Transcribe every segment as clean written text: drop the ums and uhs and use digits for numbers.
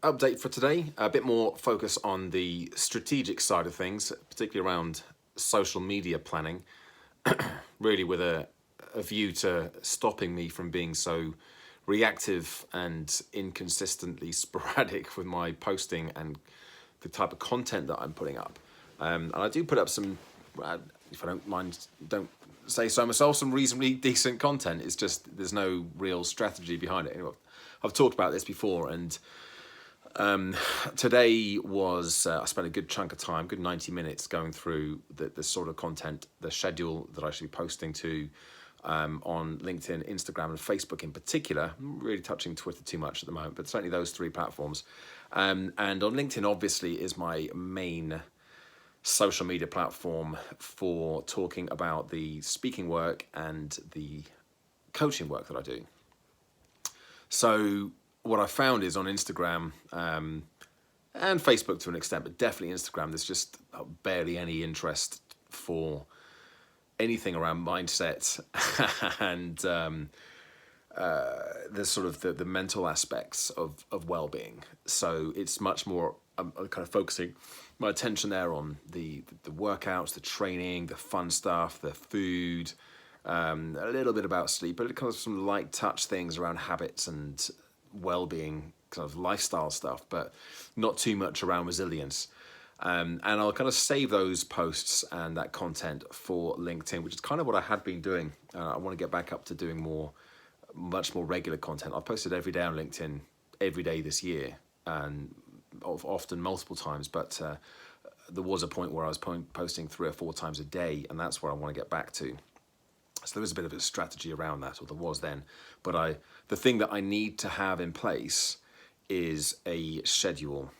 update for today. A bit more focus on the strategic side of things, particularly around social media planning, really with a view to stopping me from being so reactive and inconsistently sporadic with my posting and the type of content that I'm putting up. And I do put up some, if I don't mind, don't say so myself, some reasonably decent content. It's just there's no real strategy behind it. Anyway, I've talked about this before, and today was I spent a good chunk of time, good 90 minutes, going through the sort of content, the schedule that I should be posting to on LinkedIn, Instagram, and Facebook in particular. I'm not really touching Twitter too much at the moment, but certainly those three platforms. And on LinkedIn, obviously, is my main social media platform for talking about the speaking work and the coaching work that I do. So what I found is on Instagram and Facebook to an extent, but definitely Instagram, there's just barely any interest for anything around mindset and the sort of the mental aspects of well-being. So it's much more, I'm kind of focusing my attention there on the workouts, the training, the fun stuff, the food, a little bit about sleep, but it comes from light touch things around habits and well-being, kind of lifestyle stuff, but not too much around resilience. And I'll kind of save those posts and that content for LinkedIn, which is kind of what I had been doing. I want to get back up to doing much more regular content. I've posted every day on LinkedIn every day this year, and often multiple times, but there was a point where I was posting 3 or 4 times a day, and that's where I want to get back to. So there was a bit of a strategy around that, or there was then. But the thing that I need to have in place is a schedule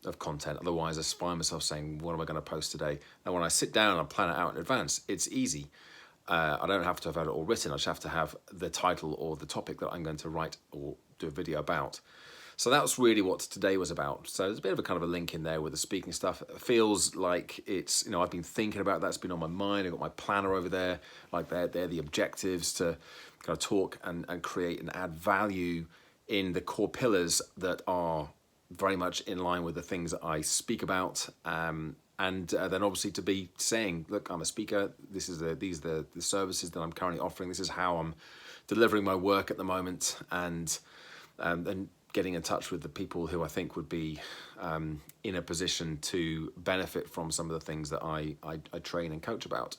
of content. Otherwise, I find myself saying, what am I going to post today? And when I sit down and plan it out in advance, it's easy. I don't have to have had it all written. I just have to have the title or the topic that I'm going to write or do a video about. So that's really what today was about. So there's a bit of a kind of a link in there with the speaking stuff. It feels like it's, I've been thinking about that. It's been on my mind. I've got my planner over there. Like they're the objectives to kind of talk and create and add value in the core pillars that are very much in line with the things that I speak about. And then obviously to be saying, look, I'm a speaker. These are the services that I'm currently offering. This is how I'm delivering my work at the moment. And getting in touch with the people who I think would be in a position to benefit from some of the things that I train and coach about.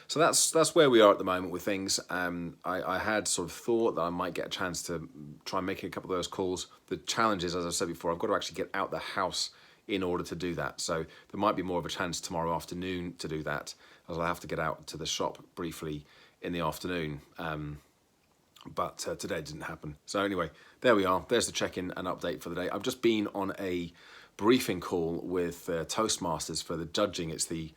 So that's where we are at the moment with things. I had sort of thought that I might get a chance to try making a couple of those calls. The challenge is, as I said before, I've got to actually get out the house in order to do that. So there might be more of a chance tomorrow afternoon to do that, as I'll have to get out to the shop briefly in the afternoon. But today it didn't happen. So anyway, there we are. There's the check-in and update for the day. I've just been on a briefing call with Toastmasters for the judging. It's the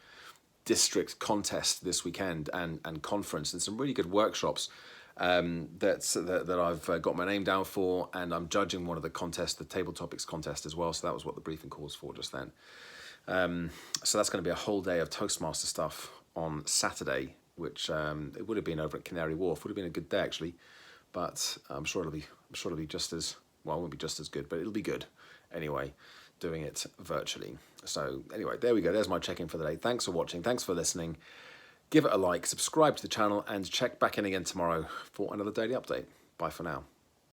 district contest this weekend and conference, and some really good workshops that I've got my name down for, and I'm judging one of the contests, the table topics contest as well. So that was what the briefing call was for just then. So that's going to be a whole day of Toastmaster stuff on Saturday, which it would have been over at Canary Wharf. Would have been a good day actually, but I'm sure it'll be just as well. It won't be just as good, but it'll be good anyway, doing it virtually. So anyway, there we go. There's my check-in for the day. Thanks for watching. Thanks for listening. Give it a like, subscribe to the channel, and check back in again tomorrow for another daily update. Bye for now.